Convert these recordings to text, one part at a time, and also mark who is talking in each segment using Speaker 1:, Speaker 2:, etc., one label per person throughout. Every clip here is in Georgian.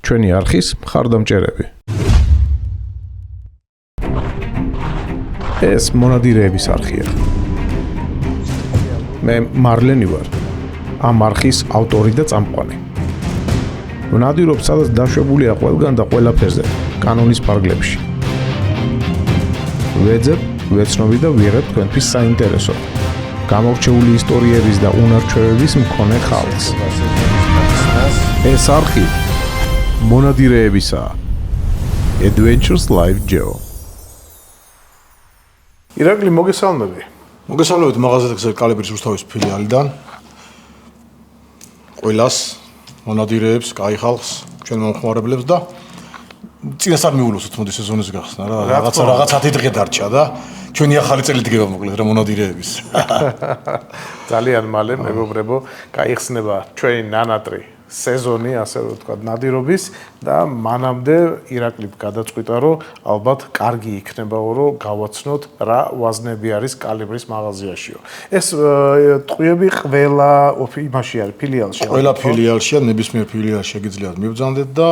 Speaker 1: ჩვენი არხის მხარდამჭერები. ეს მონადირეების არხია. მე მარლენი ვარ. ამ არხის ავტორი და წამყვანი. ვნადირობ, სადაც დაშვებულია ყველგან და ყველაფერზე, კანონის ფარგლებში. ვეძებ, ვეცნობი და ვიღებ თქვენთვის საინტერესო, გამორჩეული ისტორიების და უნარჩვევების მქონე ხალხს. ეს არხი მონადირეებისაა. Adventures Live Geo. ირაკლი, მოგესალმები.
Speaker 2: მოგესალმებით მაღაზიათა გზა კალიბრის რუსთავის ფილიალიდან. ყველას მონადირეებს, კაი ხალხს, ჩვენ მომხმარებლებს და წინასწარ მიულოცოთ მოდი სეზონის გახსნა რა. რაღაც 10 დღე დარჩა და ჩვენი ახალი წელი დგება მოკლედ რა მონადირეების.
Speaker 1: ძალიან მალე მეგობრებო, გაიხსნება ჩვენი ნანატრი სეზონი, ასე რომ ვთქვათ, ნადირობის და მანამდე ირაკლი გადაწყვიტა, რომ ალბათ კარგი იქნებაო, რომ გავაცნოთ რა ვაზნები არის კალიბრის მაღაზიაშიო. ეს ტყვიები ყველა იმაში არის, ფილიალში.
Speaker 2: ყველა ფილიალშია, ნებისმიერ ფილიალში შეგიძლიათ მივბრძანდეთ და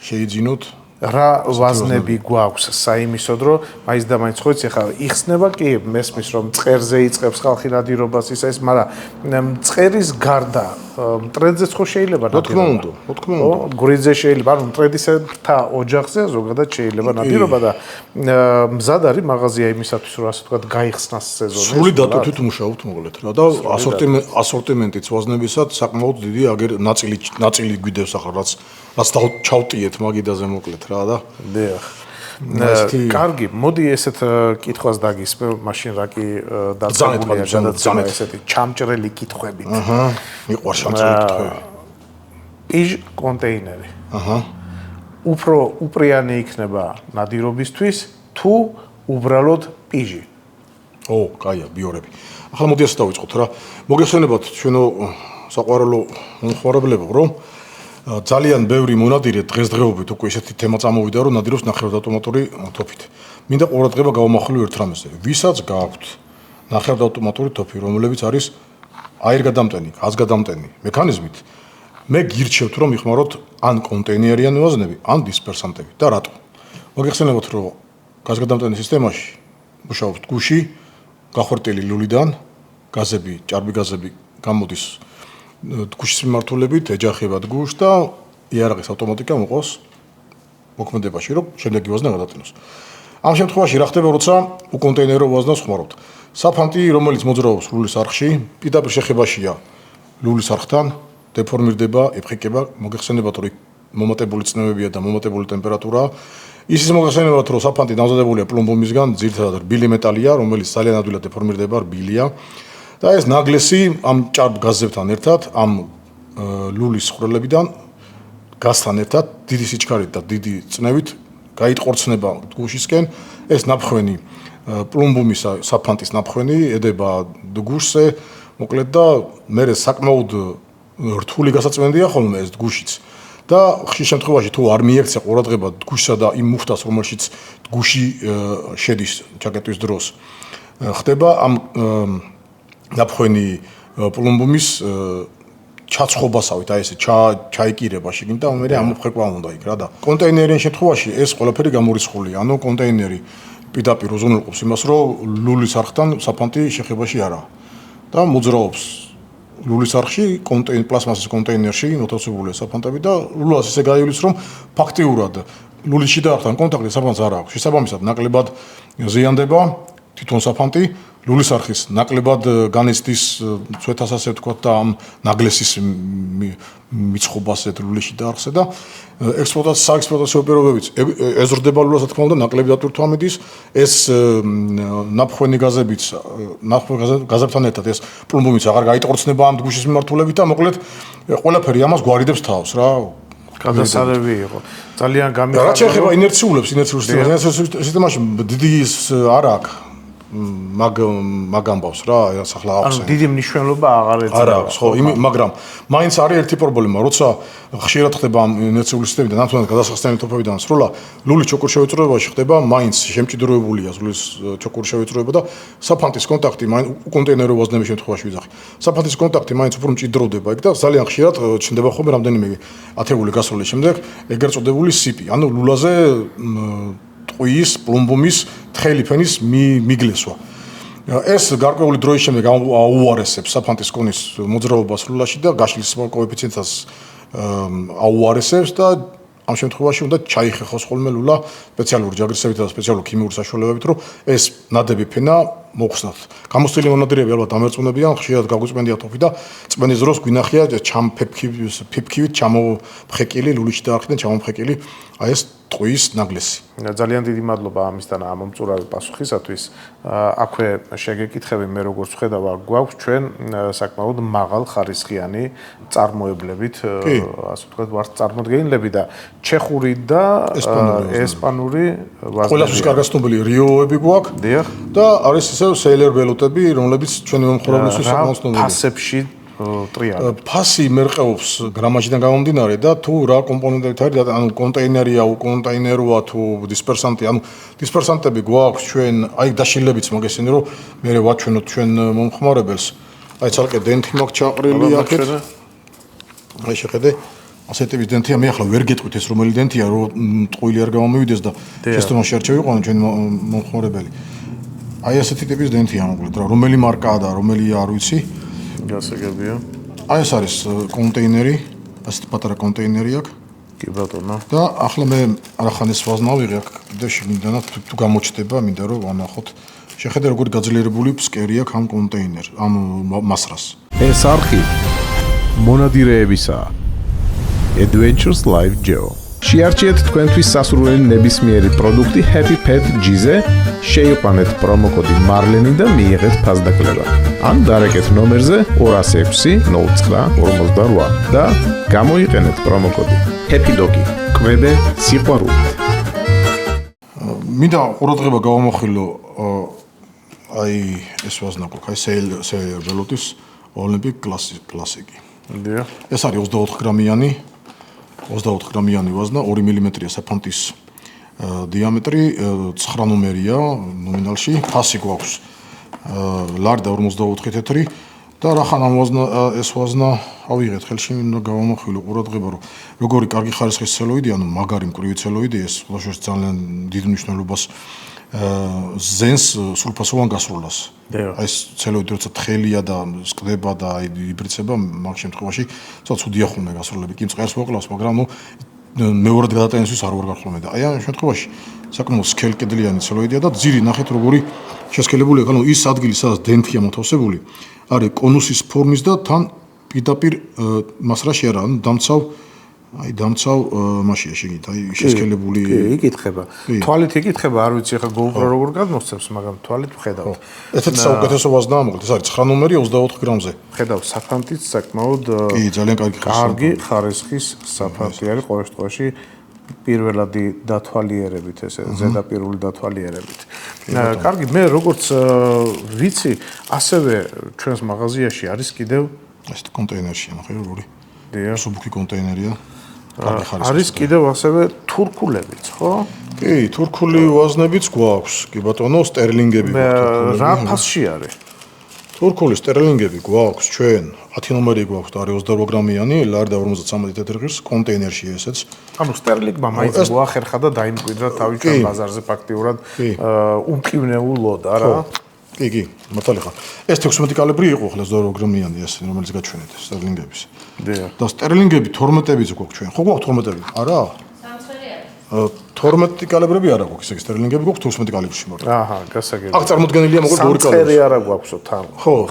Speaker 2: შეიძინოთ
Speaker 1: რა ვაზნები გვაქვს საიმისოდ, რომ მაინც და მაინც ხოიც ახლა იხსნება კი მესმის რომ მწყერზე იწყებს ხალხი ნადირობას ისა ეს, მაგრამ მწყერის გარდა მტრედზეც ხო შეიძლება
Speaker 2: ნადირობა? Რა თქმა უნდა.
Speaker 1: გურიძე შეიძლება, ანუ მტრედისეთა ოჯახზე ზოგადად შეიძლება ნადირობა და მზად არის მაღაზია იმისათვის, რომ ასე ვთქვათ, გაიხსნას სეზონი.
Speaker 2: სრული დატვირთვით მუშაობთ მოკლედ რა და ასორტიმენტიც ვაზნებისად საკმაოდ დიდი ნაწილი გვიდევს ახლა რაც ჩავტიეთ მაგიდაზე მოკლედ რა და
Speaker 1: დიახ. კარგი, მოდი ესეთ კითხვას დაგისმევ, მაშინ რა კი დაწესებულია გადაცემა ესეთი ჩამჭრელი კითხვები.
Speaker 2: მიყვარს ჩამჭრელი კითხვები.
Speaker 1: პიჟ კონტეინერი. უფრო უპრიანი იქნება ნადირობისთვის თუ უბრალოდ პიჟი?
Speaker 2: კაია, ბიორები. ახლა მოდი ასე დავიწყოთ რა. მოგესალმებათ ჩვენო საყვარელო მომხმარებლებო, რომ ძალიან ბევრი მონადირე დღესდღეობით უკვე ესეთი თემა წამოვიდა, რომ ნადირობს ნახევრადავტომატური თოფით. მინდა ყურადღება გავამახვილო ერთ რამეზე. ვისაც გააქვთ ნახევრადავტომატური თოფი, რომლებიც არის აირგადამტენი, გაზგადამტენი მექანიზმით, მე გირჩევთ, რომ იხმაროთ ან კონტეინერიანი ვაზნები, ან დისპერსანტები. და რატო? მოგეხსენებათ, რომ გაზგადამტენის სისტემაში მუშაობთ გუში, გახვერტილი ლულიდან, გაზები, ჭარბი გაზები გამოდის გუშის მიმართულებით ეჯახებათ გუშს და იარაღის ავტომატიკა მოყავს მოქმედებაში, რომ შემდეგი ვაზნა გადატანოს. ამ შემთხვევაში რა ხდება, როცა უკონტეინერო ვაზნას ხმარობთ? საფანტი, რომელიც მოძრაობს ლულის არხში, პირდაპირ შეხებაშია ლულის არხთან, დეფორმირდება, ეფხიკება, მოგეხსენებათ, რომ მომატებული წნევებია და მომატებული ტემპერატურაა. ისიც მოგეხსენებათ, რომ საფანტი დამზადებულია პლომბომისგან, ძირითადად რბილი მეტალია, რომელიც ძალიან ადვილად დეფორმირდება, რბილია. და ეს ნაგლესი ამ ჭარბ გაზებთან ერთად, ამ ლულის ხვრელებიდან გაზთან ერთად, დიდი სიჩქარით და დიდი წნევით გაიტყორცნება გუშისკენ. ეს ნაფხვენი, პლომბუმის საფანტის ნაფხვენი ედება გუშზე, მოკლედ და მერე საკმაოდ რთული გასაწმენდია ხოლმე ეს გუშიც. და ხშირ შემთხვევაში თუ არ მიექცია ყურადღება გუშსა და იმ მუხტას, რომელშიც გუში შედის ჩაკეტვის დროს, ხდება ამ ნაფხვენი პლომბუმის ჩაცხობასავით, აი ესე ჩაიკირება შიგნით და მე ამოფხეკვა უნდა იქ რა და კონტეინერიან შემთხვევაში ეს ყველაფერი გამორიცხულია. ანუ კონტეინერი პირდაპირ უზრუნველყოფს იმას, რომ ლულის არხთან საფანტი შეხებაში არაა და მოძრაობს ლულის არხში პლასმასის კონტეინერში მოთავსებულია საფანტები და ლულას ისე გაივლის, რომ ფაქტიურად ლულის შიდა არხთან კონტაქტი საფანტს არ აქვს. შესაბამისად ნაკლებად ზიანდება თვითონ საფანტი, ლულის არხის ნაკლებად განიცდის ცვეთას ასე ვთქვათ და ამ ნაგლესის მიცხობას ლულიში და არხზე და საექსპლუატაციო პირობებიც ეზრდება ლულას, რა თქმა უნდა, ნაკლები დატვირთვა მიდის. ეს ნაფხვენი გაზებიც, გაზებთან ერთად ეს პლომბუმიც აღარ გაიტყორცნება ამ გუშის მიმართულებით და მოკლედ ყველაფერი ამას გვარიდებს თავს რა.
Speaker 1: გადასარევი იყო. ძალიან გამიხარდა.
Speaker 2: რაც შეეხება ინერციულებს სისტემაში დიდი არ აქვს. მაგ ამბავს რა, რაც ახლა აქვს.
Speaker 1: ანუ დიდი მნიშვნელობა აღარ ეწევა.
Speaker 2: არა, ხო, მაგრამ მაინც არის ერთი პრობლემა, როცა ხშირად ხდება ამ ინერციული სისტემიდან, ნამდვილად გადასახსნელი თოფებიდან სროლა, ლულის ჩოქურის შევიწროებაში ხდება, მაინც შემჭიდროებულია ლულის ჩოქურის შევიწროება და საფანტის კონტაქტი მაინც კონტეინერო ვაზნების შემთხვევაში ვიძახი. საფანტის კონტაქტი მაინც უფრო მჭიდროვდება იქ და ძალიან ხშირად ჩნდება ხოლმე რამდენიმე ათეული გასროლის შემდეგ ეგრეთ წოდებული სიპი, ანუ ლულაზე ტყუის, პლუმბუმის, თხელი ფენის მიგლესვა. ეს გარკვეული დროის შემდეგ აუარესებს საფანტის კონის მოძრაობას ლულაში და გაშლის კოეფიციენტს აუარესებს და ამ შემთხვევაში უნდა ჩაიხეხოს ხოლმე ლულა სპეციალური ჯაგრისებით და სპეციალური ქიმიური საშუალებებით, რომ ეს ნადები ფენა მოხსნათ. გამოსწილი მონადირეები ალბათ ამერწმუნებიან, ხშირად გაგვიწმენდია თოფი და წმენის დროს გვინახია ფიფქივით ჩამოფხეკილი ლულში დაარხიდან ჩამოფხეკილი აი ეს ტყუის ნაგლესი.
Speaker 1: ძალიან დიდი მადლობა ამისთან ამ მომწურავი პასუხისათვის. აქვე შეგეკითხები მე როგორც ვხედავ, გვაქვს ჩვენ საკმაოდ მაღალ ხარისხიანი წარმოებლებით, ასე ვთქვათ, ვართ წარმოდგენილები და ჩეხური და ესპანური ვაზნები.
Speaker 2: ყველასთვის კარგად ცნობილი რიოები გვაქვს და არის ისევ სეილერ ველოტები, რომლებიც ჩვენი მომხრობლისთვის საკმაოდ ცნობილია.
Speaker 1: ფასებში ტრიალი.
Speaker 2: ფასი მერყეობს გრამაჟიდან გამომდინარე და თუ რა კომპონენტებით არის, ანუ კონტეინერია, უკონტეინეროა თუ დისპერსანტი, ანუ დისპერსანტები გვაქვს ჩვენ, აი დაშილებიც მოგესწრენი, რომ მე ვაჩვენოთ ჩვენ მომხმარებელს. აი ცალკე დენთი მაქვს ჩაყრილი აქეთ. აი შეხედე, ასეთი ტიპის დენთია, მე ახლა ვერ გეტყვით ეს რომელი დენთია, რომ ტყუილი არ გამომივიდეს და შეცდომაში არ ჩავიყვანო ჩვენ მომხმარებელი. აი ასეთი ტიპის დენთია მოკლედ რა, რომელი მარკაა და რომელია არ ვიცი.
Speaker 1: გასაგებია.
Speaker 2: აი ეს არის კონტეინერი, ასეთი პატარა კონტეინერი აქვს.
Speaker 1: კი ბატონო.
Speaker 2: და ახლა მე არახანეს ვაზნა ვიღე აქ კიდე შეგინდანაც თუ გამოჩნდება, მინდა რომ ვანახოთ. შეხედე როგორი გაძლიერებული ფსკერი აქვს ამ კონტეინერს, ამ მასრას.
Speaker 3: ეს არხი მონადირეებისაა. Adventures Live Geo. შეარჩიეთ თქვენთვის სასურველი ნებისმიერი პროდუქტი Happy Pet G-ზე, შეიყვანეთ პრომოკოდი Marleni და მიიღეთ ფასდაკლება. ან დარეკეთ ნომერზე 206-09-48 და გამოიყენეთ პრომოკოდი Happy Doggy. კვებე სიყვარულით.
Speaker 2: მინდა ყურადღება გავამახვილო აი ეს ვაზნა გვაქვს, აი სეილერ ველოტის Olympic კლასიკი. ეს არის 24 გრამიანი 24 გრამიანი ვაზნა, 2 მმ-ია საფანტის დიამეტრი, 9 ნომერია ნომინალში, ფასი გვაქვს ლარი და 54 თეთრი და რახან ამ ეს ვაზნა ავიღეთ ხელში, მინდა გავამახვილო ყურადღება, რომ როგორი კარგი ხარისხის ცელოიდი, ანუ მაგარი მკვრივი ცელოიდი, ეს ბავშვებს ძალიან დიდ მნიშვნელობას ზენს სრულფასოვან გასროლას. აი ეს ცელოიდი როცა თხელია და სკდება და იბრიცება, მაგ შემთხვევაში ცოტა ცუდია ხოლმე გასროლები. კი მწყერს მოკლავს, მაგრამ ნუ მეორად გადატანისთვის არ ვარ გახსოვნა და აი ამ შემთხვევაში საკმაოდ სქელკედლიანი ცელოიდია და ძირი ნახეთ როგორი შესქელებული აქვს. ანუ ის ადგილი, სადაც დენთია მოთავსებული, არის კონუსის ფორმის და თან პირდაპირ მასრაში არა, ანუ დამცავ მაშია შეგით, აი შესქელებული.
Speaker 1: კი, იკითხება. თვალით იკითხება, არ ვიცი ახლა GoPro როგორ გადმოსცემს, მაგრამ თვალით ვხედავ.
Speaker 2: ესეც საუკეთესო ვაზნაა, მოკლედ, ეს არის 9 ნომერი 24 გრამზე.
Speaker 1: ხედავ საფანტიც საკმაოდ
Speaker 2: კი, ძალიან
Speaker 1: კარგი ხარისხის საფანტი არის ყოველ შემთხვევაში პირველადი დათვალიერებით, ესე ზედაპირული დათვალიერებით. კარგი, მე როგორც ვიცი, ასევე ჩვენს მაღაზიაში არის კიდევ
Speaker 2: ეს კონტეინერში, ნახე როგორი. სუბუქი კონტეინერია.
Speaker 1: არის კიდევ ასევე თურქულებიც, ხო?
Speaker 2: კი, თურქული ვაზნებიც გვაქვს. კი ბატონო, სტერლინგები
Speaker 1: გვაქვს. რა ფასში არის?
Speaker 2: თურქული სტერლინგები გვაქვს ჩვენ. 10 ნომერი გვაქვს და არის 28 გრამიანი, ლარი და 53 თეთრი ღირს კონტეინერში ესეც.
Speaker 1: ანუ სტერლინგმა მაინც მოახერხა და დაიმკვიდრა თავის ჩვენ ბაზარზე ფაქტიურად უმკივნეულოდ, არა?
Speaker 2: კი, მართალი ხარ. ეს 16 კალიბრი იყო ხოლმე 28 გრამიანი ეს, რომელიც გაჩვენეთ სტერლინგების. და სტერლინგები 12-ებიც გვაქვს ჩვენ. ხო გვაქვს 12-ები? არა? 12 კალიბრები არა გვაქვს, ესე სტერლინგები გვაქვს 12 კალიბრში მოკლედ.
Speaker 1: აჰა, გასაგებია.
Speaker 2: აქ წარმოდგენილია მოკლედ ორი კალიბრი.
Speaker 1: სამწყერი არა გვაქვსო თან.
Speaker 2: ხო,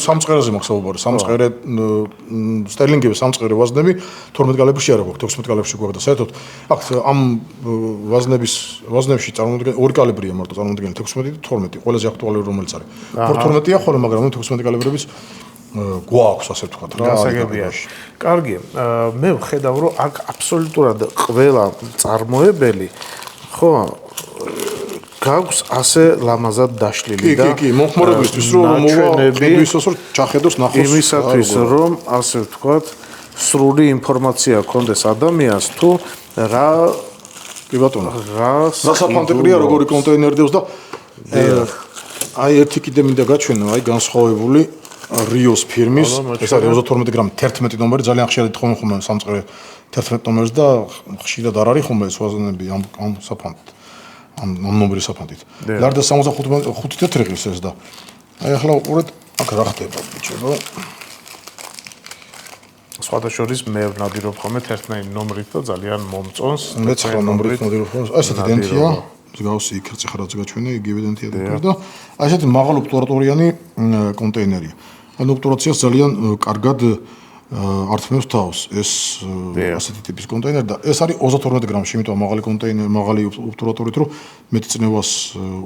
Speaker 2: სამწყერაზე მაქვს საუბარი. სამწყერე სტერლინგები, სამწყერე ვაზნები 12 კალიბრში არა გვაქვს, 16 კალიბრში გვაქვს და საერთოდ აქ ამ ვაზნებში წარმოდგენ ორი კალიბრია მარტო წარმოდგენილი 16 და 12. ყველაზე აქტუალური რომელიც არის. 12-ია ხოლმე, მაგრამ 16 კალიბრების გვაქვს ასე ვთქვათ რა.
Speaker 1: გასაგებია. კარგი, მე ვხედავ რომ აქ აბსოლუტურად ყველა წარმოებელი ხო გაქვს ასე ლამაზად დაშლილი და
Speaker 2: კი, მომხმარებლისთვის რომ მოვაყიდვისოს რომ ჩახედოს ნახოს
Speaker 1: იმისათვის რომ ასე ვთქვათ სრული ინფორმაცია ჰქონდეს ადამიანს თუ რა
Speaker 2: კი ბატონო
Speaker 1: რა
Speaker 2: საფანტებია როგორი კონტეინერი დევს და აი ერთი კიდე მინდა გაჩვენო აი განსხვავებული რიოს ფირმის ეს არის 32 გრამი 11 ნომერი ძალიან ხშირად თხოვნ ხომ სამწყე 11 ნომერს და ხშირად არ არის ხომ ეს ვაზნები ამ საფანტით ამ ნომერის საფანტით ლარდა 65 თეთრიღის ეს და აი ახლა უყურეთ აქ რა ხდება ბიჭებო
Speaker 1: სხვადასხვის მე ვნადირობ ხოლმე 11 ნომრით და ძალიან მომწონს
Speaker 2: მე 9 ნომრით ვნადირობ ხოლმე აი ესეთი დენტია მსგავსი იქ ცხრაც გაჩვენე იგივე დენტია და აი ესეთი მაღალი ობტურატორიანი კონტეინერია ანუ ობტურაციას ძალიან კარგად ართმევს თავს ეს ასეთი ტიპის კონტეინერი და ეს არის 32 გრამში იმიტომ მაღალი კონტეინერი მაღალი ობტურატორით რომ მეტ წნევას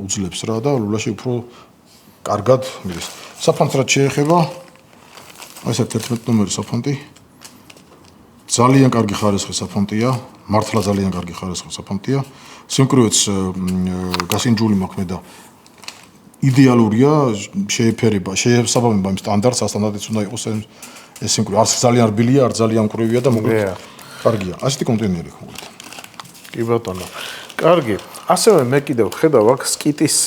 Speaker 2: უძლებს რა და ლულაში უფრო კარგად მიდის საფანტს რაც შეეხება აი ეს 11 ნომერი საფანტი ძალიან კარგი ხარისხის საფანტია, მართლა ძალიან კარგი ხარისხის საფანტია. სიმკვრივეც გასინჯული მაქვს მე და იდეალურია, შეესაბამება იმ სტანდარტს, სტანდარტიც უნდა იყოს ეს სიმკვრივე. არც ძალიან რბილია, არც ძალიან მკვრივია და მოკლედ კარგია. ასეთი კონტეინერი ხმობთ.
Speaker 1: კი ბატონო. კარგი. ასევე მე კიდევ ხედავ აქ სკიტის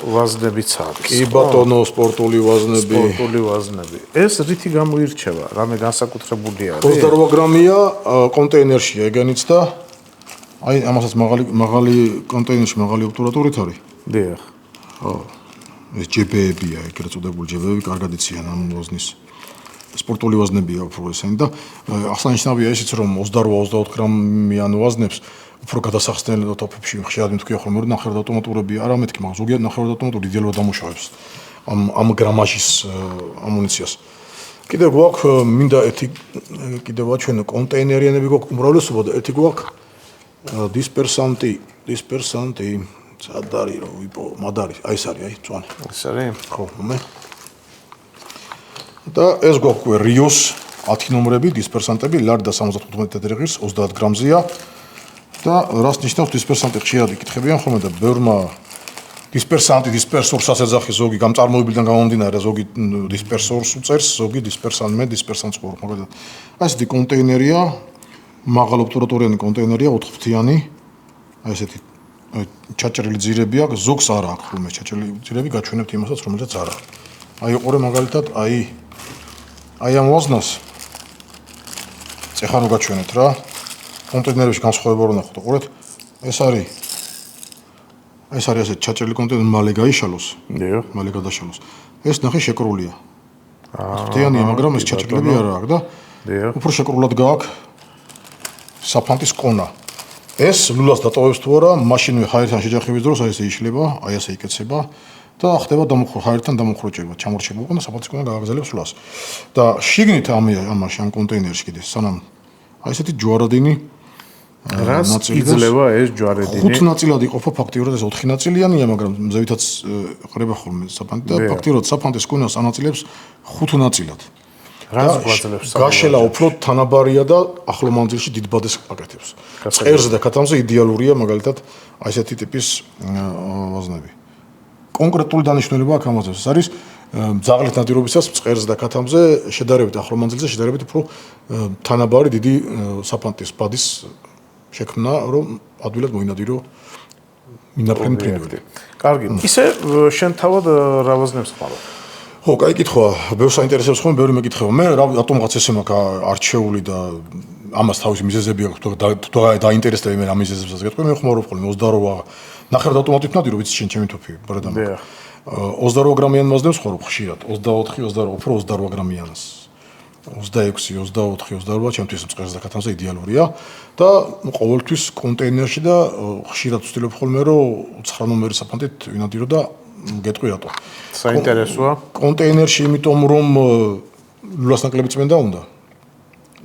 Speaker 1: ვაზნებიც არის.
Speaker 2: კი ბატონო, სპორტული ვაზნები.
Speaker 1: ეს რითი გამოირჩევა? რამე განსაკუთრებული არის?
Speaker 2: 28 გრამია კონტეინერშია ეგენიც და აი ამასაც მაღალი კონტეინერში მაღალი ობტურატორით არის.
Speaker 1: დიახ.
Speaker 2: ხო. ეს ჯებეებია, ეგრეთ წოდებული ჯებეები კარგად იციან ამ ვაზნის. სპორტული ვაზნებია უფრო ესენი და აღსანიშნავია ისიც რომ 28-28 გრამიან ვაზნებს უფრო გადასახსნელად ოფებში ხშირად მithქვია ხოლმე რომ ნახევრად ავტომატურები არ ამეთქი, მაგრამ ზოგიერთ ნახევრად ავტომატური იდეალურად დამუშავებს ამ გრამაჟის ამუნიციას. კიდევ გვაქვს მინდა ერთი კიდევ ვაჩვენო კონტეინერიანები გვაქვს უმრავლესობა და ერთი გვაქვს დისპერსანტი სად არის რომ ვიპო მადარი აი ეს არის აი წვანი
Speaker 1: ეს არის
Speaker 2: ხო მე და ეს გვაქვს რიოს 10 ნომრები დისპერსანტები ლარდა 75 თეთრიღის 30 გრამზეა და რას ნიშნავს დისპერსანტი ხშირად იკითხებიან ხოლმე და ბევრმა დისპერსორს ასეძახი ზოგი გამწარმოებიდან გამომდინარე ზოგი დისპერსორს უწერს ზოგი დისპერსანტს ყურს მაგალითად აი ესეთი კონტეინერია მაღალ ობტურატორიანი კონტეინერია 4 ფრთიანი აი ესეთი ჩაჭრილი ძირები აქვს ზოგს არ აქვს ხოლმე ჩაჭრილი ძირები გაჩვენებთ იმასაც რომელსაც არ აქვს აი უყურე მაგალითად აი ამ ვაზნას ეხლა რო გაჩვენეთ რა კონტეინერებში განსხვავება რო ნახოთ უყურეთ ეს არის ასე ჩაჭრილი კონტეინერი მალე გაიშალოს
Speaker 1: დიახ
Speaker 2: მალე გადაშალოს ეს ნახე შეკრულია ფრთიანია მაგრამ ეს ჩაჭრილები არ აქვს და
Speaker 1: დიახ
Speaker 2: უფრო შეკრულად გააქვს საფანტის კონა ეს ლულას დატოვებს თუ არა მაშინვე ჰაერთან შეჯახების დროს აი ესე იშლება აი ასე იკეცება და ხდება ჰაერთან დამუხროჭება ჩამორჩება უკვე და საფანტის კონა გააგრძელებს ლულას და შიგნით ამაში ამ კონტეინერში კიდე სანამ აი ესეთი ჯვარადინი
Speaker 1: რას იძლევა ეს ჯვარედინი
Speaker 2: 5 ნაწილად იყოფა ფაქტიურად ეს 4 ნაწილიანია მაგრამ მზევითაც ყრება ხოლმე საფანტი და ფაქტიურად საფანტის კონას ანაწილებს 5 ნაწილად
Speaker 1: რას გვაძლევს
Speaker 2: გაშელა უფრო თანაბარია და ახლო მანძილში დიდ ბადეს აკეთებს წერზე და ქათამზე იდეალურია მაგალითად აი ესეთი ტიპის ვაზნები კონკრეტული დანიშნულება აქ ამაზე ეს არის ძაღლით ნადირობისას წერზე და ქათამზე შედარებით ახლო მანძილზე შედარებით უფრო თანაბარი დიდი საფანტის ბადის შექმნა რომ ადვილად მოინადირო მინაფრენი ფრინველი.
Speaker 1: კარგი. ისე შენ თავად რა ვაზნებს ხმარო?
Speaker 2: ხო, კაი კითხვა. ბევრს საინტერესებს ხოლმე, ბევრი მეკითხება. მე რატომღაც ესე მაქვს არჩეული და ამას თავისი მიზეზები აქვს. თუ დაინტერესდება მე ამ მიზეზებსაც გეტყვი, მე ხმარობ ხოლმე 28 ნახევრად ავტომატით ნადირო, ვიცი შენ ჩემი თოფი, ბრედამ. 28 გრამიან ვაზნებს ხმარობ ხშირად. 24, 28, უფრო 28 გრამიანს. 26, 24, 28 ჩემთვის მწყერს და ქათამზე იდეალურია და ყოველთვის კონტეინერში და ხშირად ვცდილობ ხოლმე რომ 9 ნომერის საფანტით ვინადირო და გეტყვი რატო.
Speaker 1: საინტერესოა.
Speaker 2: კონტეინერში იმიტომ რომ ლულას ნაკლები წმენდა უნდა.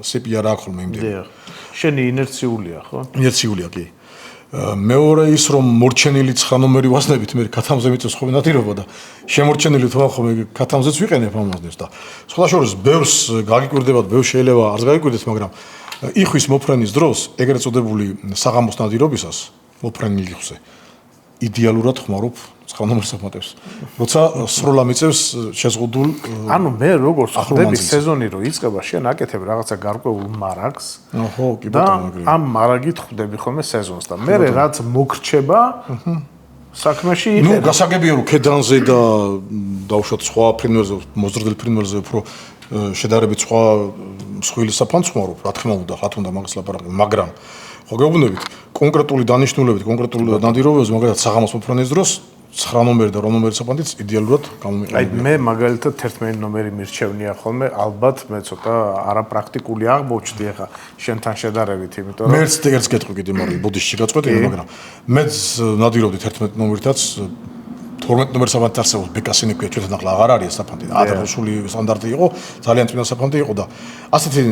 Speaker 2: სეპი არ აქვს ხოლმე იმდენი.
Speaker 1: დიახ. შენი ინერციულია, ხო?
Speaker 2: ინერციულია კი. მეორე ის რომ მორჩენილი 9 ნომერი ვაზნებით მე ქათამზე მიწევს ხოლმე ნადირობა და შემორჩენილი თქო ხოლმე ქათამზეც ვიყენებ ამ ვაზნებს და სხვადასხვა ბევრს გაგიკვირდებათ ბევრს შეიძლება არც გაგიკვირდეთ მაგრამ იხვის მოფრენის დროს ეგრეთ წოდებული საღამოს ნადირობისას მოფრენილი იხვზე იდეალურად ხმარობ 9 ნომერ საფანტებს. როცა სროლა მიწევს შეზღუდულ
Speaker 1: ანუ მე როგორც ხვდები სეზონი რო იწყება, შენ აკეთებ რაღაცა გარკვეულ მარაგს.
Speaker 2: ხო, კი
Speaker 1: და
Speaker 2: ბატონო.
Speaker 1: ამ მარაგით ხვდები ხოლმე სეზონს და მე რაც მოგრჩება საქმეში
Speaker 2: ნუ გასაგებია რომ ქედანზე და დავუშვათ სხვა ფრინველზე, მოზრდილ ფრინველზე უფრო შედარებით სხვა მსხვილი საფანს ხმარობ, რა თქმა უნდა, რა თქმა უნდა მაგას ლაპარაკობ, მაგრამ ხო გეუბნებით, კონკრეტული დანიშნულებით, კონკრეტულ ნადირობებზე, მაგალითად საღამოს მოფრონის დროს 9 ნომერი და 8 ნომერი საფანტიც იდეალურად გამომიყენებია.
Speaker 1: აი მე მაგალითად 11 ნომერი მირჩევნია ხოლმე, ალბათ მე ცოტა არაპრაქტიკული აღმოჩნდი ახლა შენთან შედარებით, იმიტომ რომ
Speaker 2: მეც ეგრეც გეტყვი კიდე მაგრამ ბოდიში გაწყვეტილი, მაგრამ მეც ნადირობდი 11 ნომერითაც 12 ნომერ საფანტი არსებობს ბეკასინეკვია ჩვენთან ახლა აღარ არის საფანტი. ადრესული სტანდარტი იყო, ძალიან წინა საფანტი იყო და ასეთი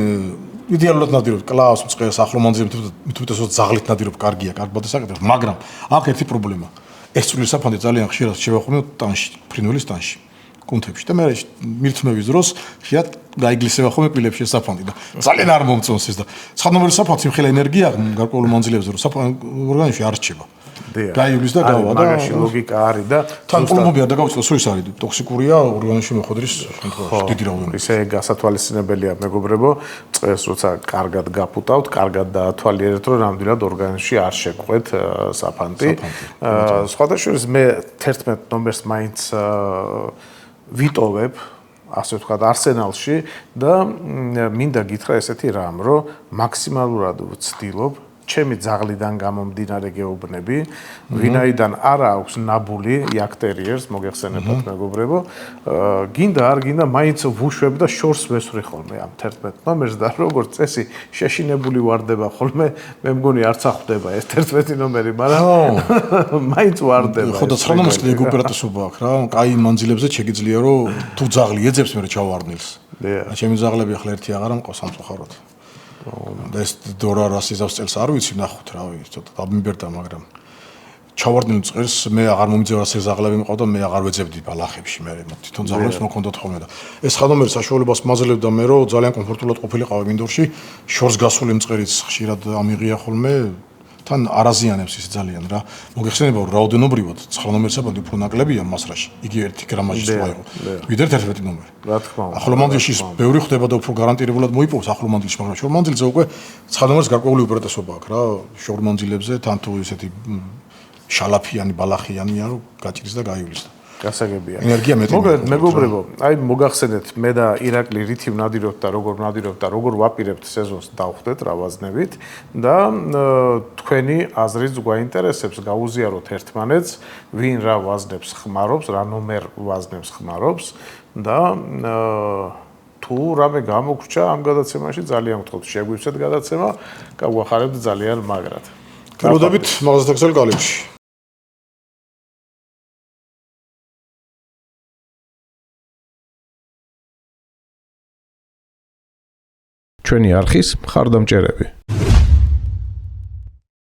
Speaker 2: იდეალურად ნადირობ კლავს მწყეს ახლო მანძილზე თვითონ ზაღლით ნადირობ კარგია, კარგ ბოდისაკეთებს, მაგრამ აქ ერთი პრობლემა. ეს წვრილი საფანტი ძალიან ხშირად შევახურნო ტანში, ფრინველის ტანში, კუნთებში და მე მირთმევის დროს ხშირად გაიგლისება ხოლმე კბილებში საფანტი და ძალიან არ მომწონს ეს და 9 ნომერი საფანტი მხოლოდ ენერგია გარკვეულ მანძილებზე რომ ორგანიზმში არ რჩება. გაივლის და გავა და
Speaker 1: მაგაში ლოგიკა არის და
Speaker 2: თან პულმობი არ დაგავიწყდა, სულ ის არის ტოქსიკურია ორგანიზმში მოხვედრის შემთხვევაში დიდი რაოდენობით.
Speaker 1: ისე გასათვალისწინებელია მეგობრებო, წყეს როცა კარგად გაფუტავთ, კარგად დაათვალიერეთ, რომ ნამდვილად ორგანიზმში არ შეგყვეთ საფანტი. სხვადასხვა მე 11 ნომერს მაინც ვიტოვებ, ასე ვთქვათ, არსენალში და მინდა გითხრა ესეთი რამ, რომ მაქსიმალურად ვცდილობ ჩემი ძაღლიდან გამომდინარე გეუბნები, ვინაიდან არა აქვს ნაბული იაქტერიერს, მოგეხსენებათ მეგობრებო, გინდა არ გინდა, მაინც ვუშვებ და შორს ვესვრი ხოლმე ამ 11 ნომერს და როგორც წესი შეშინებული ვარდება ხოლმე, მე მგონი არც ახვდება ეს 11 ნომერი, მაგრამ მაინც ვარდება.
Speaker 2: ხო და 9 ნომერს კიდე ოპერატესობა აქვს რა, კაი მანძილებზე შეგიძლია რომ თუ ძაღლი ეძებს მე ჩავარდნილს. ჩემი ძაღლები ახლა ერთი აღარ ამყავს სამწუხაროდ. და ეს დორა რას იზავს წელს არ ვიცი, ნახოთ რავი, ცოტა დამიბერდა, მაგრამ ჩავარდნილ წყერს მე აღარ მომიძებნა ზაღლები მყავდა, მე აღარ ვეძებდი ბალახებში, მე თვითონ ძაღლებს მოქონდათ ხოლმე და ეს 9 ნომერი საშუალებას მაძლევდა მე რომ ძალიან კომფორტულად ყოფილიყავი მინდორში, შორს გასული მწყერიც ხშირად ამიღია ხოლმე, თან არაზიანებს ის ძალიან რა. მოგეხსენება რომ რაოდენობრივად 9 ნომერი საფანტი უფრო ნაკლებია მასრაში, იგი 1 გრამაჟი სხვა იყო. ვიდრე 11 ნომერი.
Speaker 1: რა თქმა უნდა.
Speaker 2: ახლო მანძილში ბევრი ხდება და უფრო გარანტირებულად მოიპოვოს ახლო მანძილში, მაგრამ შორ მანძილზე უკვე 9 ნომერს გარკვეული უპირატესობა აქვს რა, შორ მანძილებზე თან თუ ისეთი შალაფიანი, ბალახიანი არ გაჭრის და გაივლის.
Speaker 1: გასაგებია.
Speaker 2: ენერგია მეტი.
Speaker 1: მოგეთ მეგობრებო, აი მოგახსენეთ მე და ირაკლი რითი ვნადირობთ და როგორ ვაპირებთ სეზონს დავხვდეთ რა ვაზნებით და თქვენი აზრიც გვაინტერესებს, გაუზიაროთ ერთმანეთს, ვინ რა ვაზნებს ხმარობს, რა ნომერ ვაზნებს ხმარობს და თუ რამე გამოგრჩა ამ გადაცემაში ძალიან ვთქვათ შეგვიცეთ გადაცემა, გავახარებთ ძალიან მაგრად.
Speaker 2: გელოდებით მაღაზათა ქსელი კალებში.
Speaker 3: ჩვენი არხის მხარდამჭერები